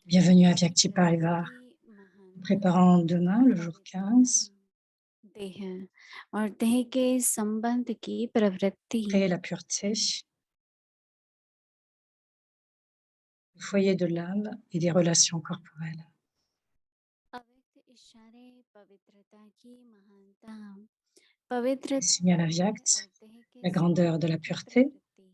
Bienvenue à Vyakti Parivar. Préparant demain, le jour 15, देह हैं और देह के संबंध की प्रवृत्ति créer la pureté, le foyer de l'âme et des relations corporelles. अव्यक्त इशारे पवित्रता की महानता पवित्रता Signal à है Vyakt, और देह के la grandeur de la संबंध की pureté, प्रवृत्ति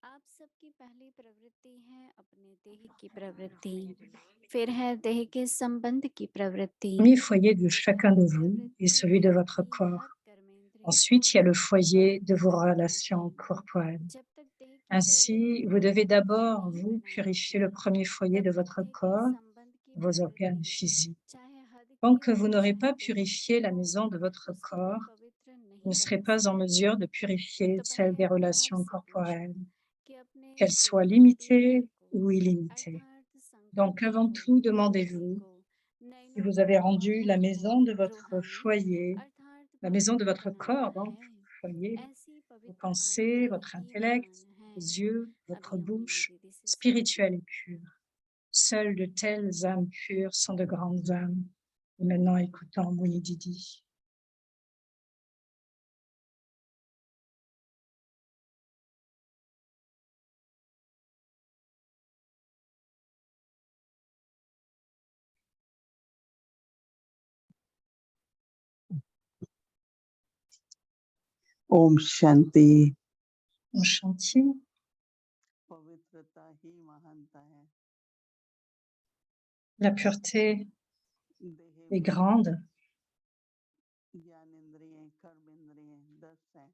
आप सबकी पहली प्रवृत्ति है अपने देह की प्रवृत्ति फिर है देह के संबंध की प्रवृत्ति le premier foyer de तो chacun de पहली vous est प्रवृत्ति celui de votre आपकी हर corps. कर्मेंद्रिय को Ensuite, il y a le foyer de vos करने relations की corporelles. जब तक देह की Ainsi, प्रवृत्ति vous devez पवित्रता d'abord, नहीं vous, purifier le बनाएगी premier foyer तब de तक votre देह के corps, संबंध की vos organes प्रवृत्ति physiques. चाहे हद Tant की que vous हो n'aurez चाहे pas बेहद purifié की la हो maison de votre उसे भी corps, पवित्र vous ne नहीं serez बना pas en सकते mesure de purifier तो celle des पहले relations आपसे पूछो corporelles, कि अपने qu'elles soient शुरुआती घर limitées को ou illimitées. अर्थात Donc, संकल्पों avant को tout, बुद्धि demandez-vous को si नयनों vous को avez और rendu la मन को maison de votre रूहानी foyer, अर्थात la maison de पवित्र votre बनाना corps, donc है foyer, ऐसी vos पवित्र pensées, आत्मा votre ही intellect, महान है vos yeux, votre अभी हम मीनी bouche, दीदी से सुनेंगे spirituelle et pure. Seules de telles âmes pures sont de grandes âmes. Et maintenant, écoutons Mouni Didi. Om Shanti. On chantine. पवित्रता ही महानता है। La pureté देह est में grande. ज्ञानेंद्रिय कर्मेंद्रिय 10 हैं।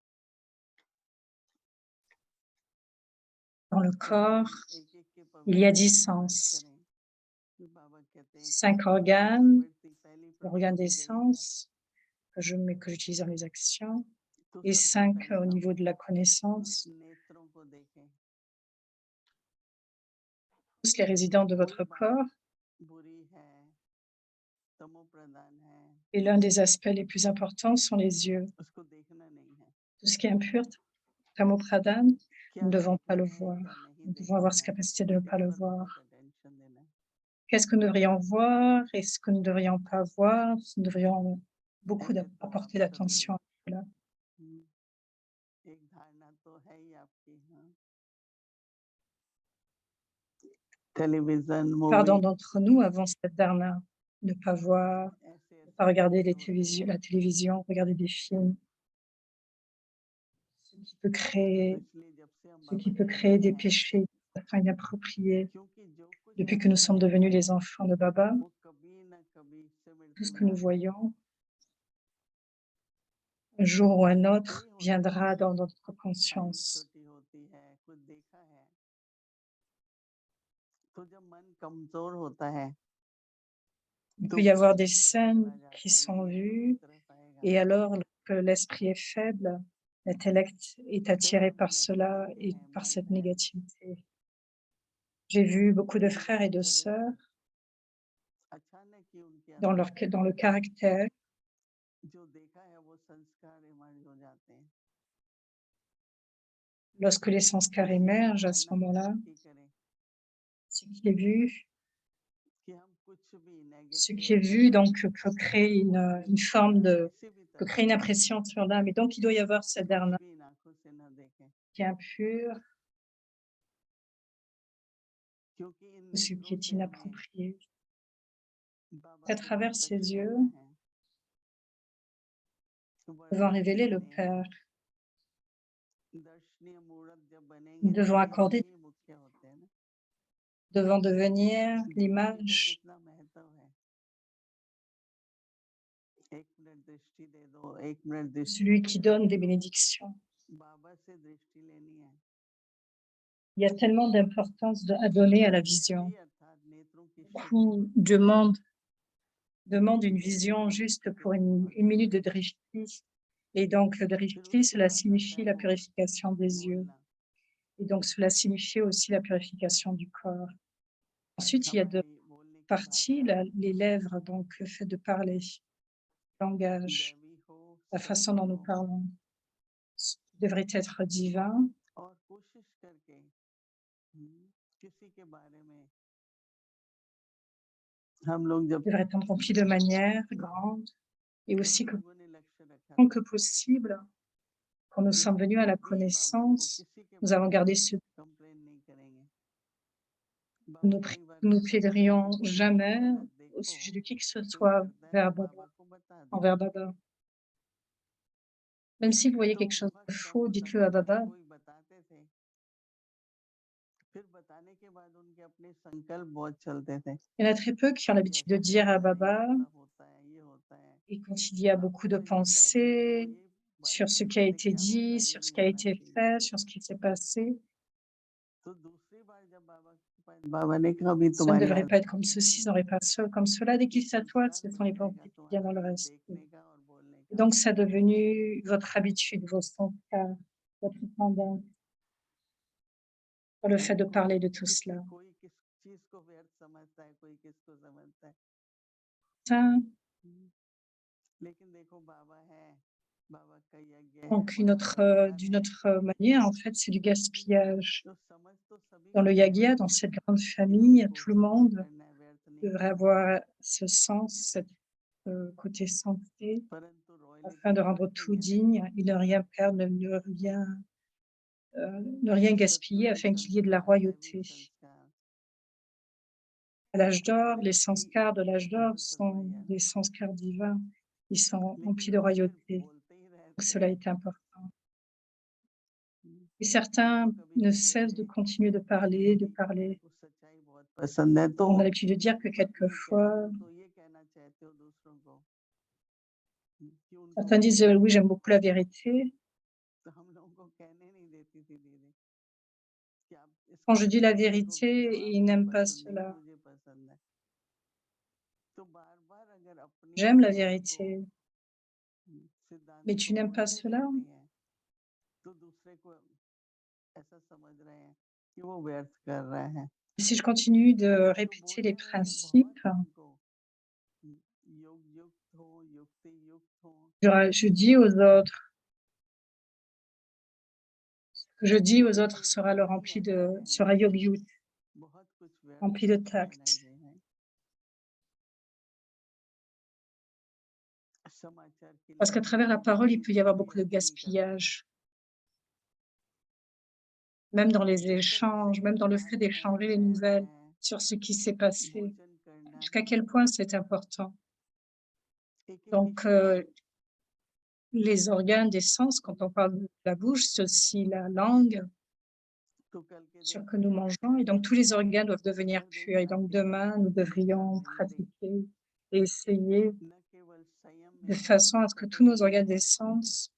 Dans le corps, एक एक के il y a पवित्र 10 अभ्यास sens. करें। बाबा कहते हैं 5 कि एक organes, पहली l'organe des प्रवृत्ति यही है। sens, que j'utilise dans les actions, तो et सबसे 5 पहले au हम niveau de la connaissance, नेत्रों को देखें। tous les résidents de कोई votre बात corps. बुरी है, तमो प्रधान है, Et l'un des aspects les plus importants sont les yeux. उसको देखना नहीं है। Tout ce qui est impur, tamopradhan, nous क्या ne devons pas देखना le है, voir. क्या नहीं Nous devons देखना avoir cette है, capacité de ne pas इस le पर voir. बहुत अटेंशन देना है। Qu'est-ce que nous devrions voir et ce que nous ne devrions pas voir? Nous devrions beaucoup ऐसे तो आप apporter सभी d'attention à cela. एक धारणा तो है ही आपकी। हाँ, television movie Pardon d'entre nous avons cette dharna, ne pas voir, ऐसे ne pas ऐसे regarder होते हैं। la télévision, regarder des films, ce qui peut तो créer, इसलिए जब से हम ce बाबा qui peut के créer बेटे des हैं, péchés de façon inappropriée. क्योंकि जो कुछ Depuis que हम nous sommes देखते devenus les हैं enfants de Baba, वो कभी ना कभी tout सिमट ce में que nous आता है। voyons, un jour ou un autre, कोई हो सकता viendra है dans notre आयु conscience. छोटी होती है, कुछ देखा है। तो जब मन कमजोर होता है Il तो peut y वो avoir des उसी तरफ scènes चला qui जाता है, sont नहीं उसी vues, तरफ आएगा। et alors que l'esprit est faible, l'intellect est attiré सेवा par भी ऐसे cela देखे et हैं par भाई cette बहन, négativité. J'ai vu beaucoup de पूरे frères et de sœurs चरित्र अचानक ही उनके dans अंदर dans le caractère, जो देखा है वो संस्कार इमर्ज हो जाते हैं। lorsque les sanskars इसलिए ये émergent à ce धारणा moment-là, पक्की करें ce qui est vu, कि हम कुछ भी ce qui est negative vu donc peut créer une forme de, किसी भी peut तरह créer une से impression sur l'âme. Et donc, il doit y avoir cette कुछ dharna भी इन आंखों से न देखें, qui est impure क्योंकि इन ou ce qui नेत्रों est से हमें inapproprié. बाबा À को travers ces प्रत्यक्ष yeux, करना है। nous devons वरदान révéler le देने हैं। Père. दर्शनीय मूर्त जब बनेंगे Nous devons तो नेत्र accorder, ही मुख्य होते हैं ना। devons devenir दृष्टि का l'image, कितना महत्व है। एक मिनट दृष्टि दे दो, एक मिनट दृष्टि celui qui donne des bénédictions. बाबा से दृष्टि लेनी है। Il y a tellement d'importance à donner à la vision. दृष्टि अर्थात नेत्रों की शुद्धि Beaucoup demandent une vision juste pour une minute de drishti. Et donc, le फिर drishti, उसके cela बाद आता signifie है la वो purification des yeux. बोलना। Et donc, cela signifie aussi la purification du corps. Ensuite, il y a deux हमारी बोलने की parties, भाषा les lèvres, donc le fait de parler, le langage, दैवी हो, la façon सत्य dont nous हो, parlons devrait être divin. और कोशिश करके किसी के बारे में हम लोग जब devrait être rempli de manière grande et हम aussi que लोगों ने लक्ष्य रखा tant था que possible, quand nous कि sommes हम venus à la कभी बाबा को connaissance, किसी के nous बारे avons में gardé ce कंप्लेन नहीं करेंगे। बाबा nous कई बार nous कहता था plaiderions किसी को नहीं jamais अगर au देखो sujet de qui que ce feel soit करता है तो बाबा को बता दो। envers Baba. Même si vous voyez तो quelque chose बहुत de कम faux, होता dites-le था à जब Baba. कोई बताते थे फिर बताने के बाद उनके अपने संकल्प बहुत चलते थे Il y en a très peu qui ont कि l'habitude de ऐसा dire à करना है ये Baba, ऐसा होता है ये होता है et quand il y a Baba beaucoup de से जो कहते थे वो pensées ये sur ce बारीकी qui a से été क्या होता dit, है ये sur ce नहीं qui a होना été चाहिए fait, sur ce qui s'est passé, तो दूसरी बार जब बाबा के पास बाबा ने कहा अभी ça ne तुम्हारी devrait pas être आदत comme नहीं ceci, ça है ne devrait pas être comme cela. Dès qu'il एक s'assoit, संस्कार ce sont बन les जाएगा pensées qui viennent dans तुम्हारा le ये reste. देखने का और बोलने का Donc, c'est devenu votre habitude, vos sanskars, votre tendance, pour le fait de देखो parler de tout किसी cela. कोई किस चीज को व्यर्थ समझता है कोई किसको समझता है Ça, लेकिन देखो बाबा है बाबा का यज्ञ है donc, बाबा का घर d'une है autre manière, en fait, c'est du gaspillage. तो समझ तो सभी Dans को le है yagya, dans cette grande कि famille, हमको tout le सेवा monde करना है व्यर्थ नहीं devrait करना है avoir ce sens, côté santé, परंतु afin रॉयल्टी de का rendre अर्थ tout ये नहीं digne et ne rien perdre, ne rien gaspiller सत्संगी afin qu'il y ait de la संस्कार दैवी royauté. संस्कार À l'âge d'or, les royalty sanskars de l'âge d'or बहुत sont royal des sanskars divins. Ils sont लेकिन remplis de लोग फिर royauté. बोलते ही Donc रहते cela हैं est important. Et हमको certains कभी ne कहते cessent de थे continuer de कि parler, de दीदी parler. मेरे को सच्चाई बहुत पसंद है तो On a l'habitude de dire que जब ये कहते quelquefois, हो तो ये कहना चाहते हो दूसरों को कि उनको certains disent ये oui, j'aime बहुत beaucoup la पसंद है vérité. तो हम लोगों को कहने नहीं देती थी दीदी कि आप Quand इसको je dis la किसी को कह दो vérité, ils आपको n'aiment pas पसंद नहीं cela. मुझे पसंद है तो बार बार अगर अपनी J'aime la बात को vérité, सिद्धांत mais tu को n'aimes pas बोलते cela. रहते हैं तो दूसरे को ऐसा समझ रहे हैं कि वो व्यर्थ कर रहा है Et si je continue de तो répéter les बोलते रहेंगे बहुत principes, उनको योग युक्त हो युक्ति युक्त हो je dis aux autres, ce que je dis aux autres ये sera जीवन ही ऐसा है sera yogyut, बहुत कुछ व्यर्थ rempli de होता रहना tact. चाहिए समाचार के Parce लिए qu'à travers la लोग parole, il अपनी peut y avoir बुद्धि beaucoup de हथनी करते हैं gaspillage, même dans les किस तरह से échanges, même dans le fait खाना है d'échanger les रहना nouvelles है sur ce qui s'est passé. भोजन करना Jusqu'à है quel point c'est important. एक एक Donc, स्पर्श les organes des sens, quand on parle de la bouche, c'est aussi la langue, तो कल के ce दिन que nous mangeons, et donc tous les organes doivent devenir हर purs. दिन Et donc आपके demain, nous devrions इंद्री pratiquer et essayer न केवल संयम de में है façon à ce que tous सतत nos organes है des sens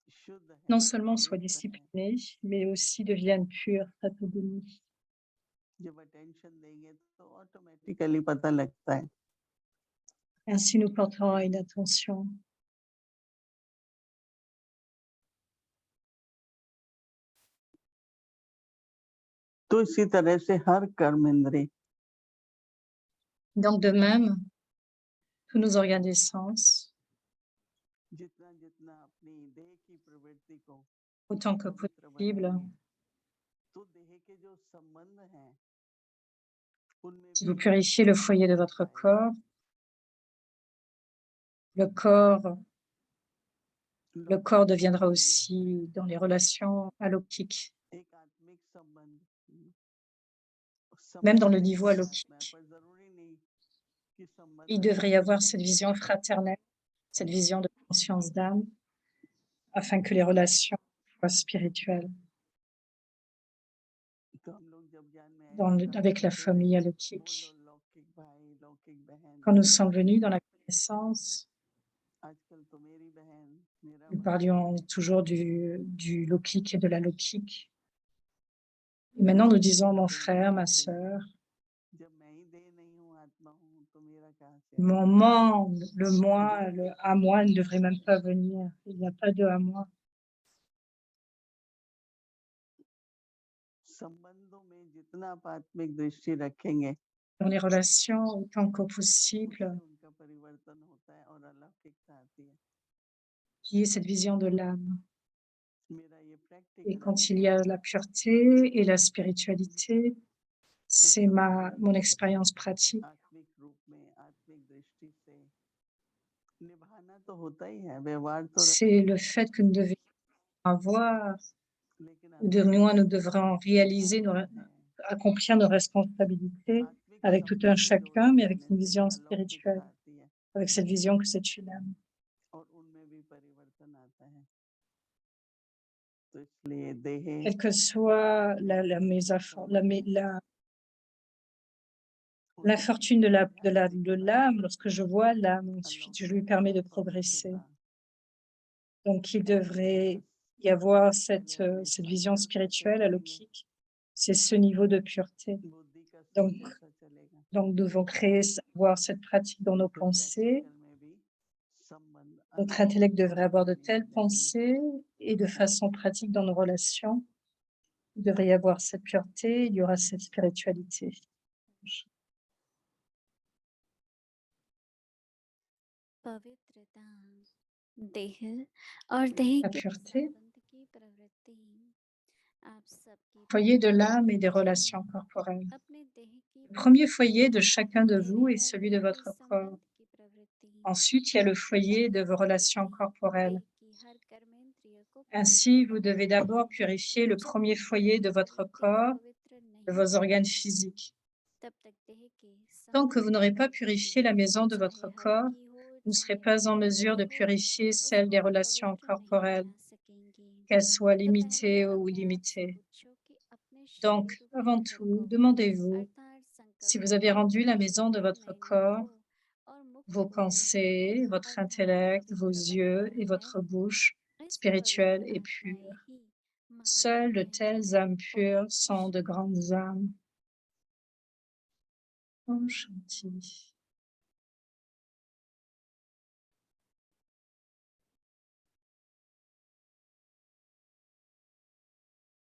शुद्ध non है seulement soient पवित्र है disciplinés, mais aussi deviennent purs, Sato-Denis. जब अटेंशन देंगे तो ऑटोमेटिकली पता लगता है Ainsi, nous porterons une attention. तो इसी तरह से हर कर्म इंद्री Donc de même, tous nos organes des sens, जितना जितना अपनी देह की प्रवृत्ति को autant que पवित्र possible, बनाएंगे तो देह के जो संबंध हैं उनमें si भी vous purifiez le foyer de votre आएगा corps, le corps लौकिक deviendra नहीं aussi dans les relations alaukiques, एक आत्मिक संबंध même dans संबंध le से niveau परमात्मा है alaukique. पर जरूरी नहीं कि संबंध Il devrait y आत्मिक avoir हो cette vision fraternelle, cette vision de conscience d'âme, afin que les relations soient spirituelles तो हम लोग जब ज्ञान में आए तो कहा avec la करते थे famille बोलो alaukique. लौकिक भाई लौकिक बहन Quand nous sommes venus dans la connaissance, आजकल तो मेरी बहन मेरा nous भाई parlions toujours du laukique et de la laukique. Et maintenant, nous disons mon तो frère, ma कहते हैं sœur, जब मैं ही देह नहीं हूँ आत्मा हूँ तो मेरा कहाँ से mon आएगा monde, le moi, le जैसे à moi ne devrait même pas venir. Il n'y a pas de à moi. संबंधों में जितना आप आत्मिक दृष्टि रखेंगे Dans les relations, autant que उससे possible, उनका परिवर्तन होता है और अलौकिकता आती है qu'il y ait cette vision de l'âme. मेरा ये Et practical quand il y अनुभव a है la pureté et la spiritualité, तो c'est सब में mon expérience pratique. आत्मिक रूप में निभाना तो होता ही है, व्यवहार तो C'est le fait que nous devons avoir, लेकिन ou de moins nous devrons réaliser, accomplir nos responsabilités आत्मिक avec tout un संबंध से chacun, जोड़े mais avec रहने une से vision ही अलौकिकता spirituelle, आती है avec cette vision que c'est Shulam. और उनमें भी परिवर्तन आता है। तो इसलिए देह Quelle que soit l'infortune de l'âme, lorsque je vois l'âme, ensuite je lui permets de progresser. Donc il devrait y avoir cette vision spirituelle alokik. C'est ce niveau de pureté. बुद्धि का Donc, स्तर बढ़ता चलेगा donc nous devons avoir cette pratique dans nos तो pensées. Practical में भी संबंध Notre intellect devrait avoir de बनी telles रहेगी। pensées et de façon pratique dans nos relations. Il devrait y avoir cette pureté, il y aura cette spiritualité. पवित्रता देह और देह La के pureté, संबंध की प्रवृत्ति आप सबकी foyer de l'âme et des relations corporelles. अपने देह की Le premier प्रवृत्ति foyer de chacun de देह vous est और celui देह de के votre corps. संबंध की प्रवृत्ति Ensuite, il y a le foyer de vos relations corporelles. Ainsi, vous devez d'abord purifier le premier foyer de votre corps, de vos organes physiques. Tant que vous n'aurez pas purifié la maison de votre corps, vous ne serez pas en mesure de purifier celle des relations corporelles, qu'elles soient limitées ou illimitées. Donc, avant tout, demandez-vous si vous avez rendu la maison de votre corps, vos pensées, votre intellect, vos yeux et votre bouche spirituelle et pure. Seules de telles âmes pures sont de grandes âmes. Om Shanti.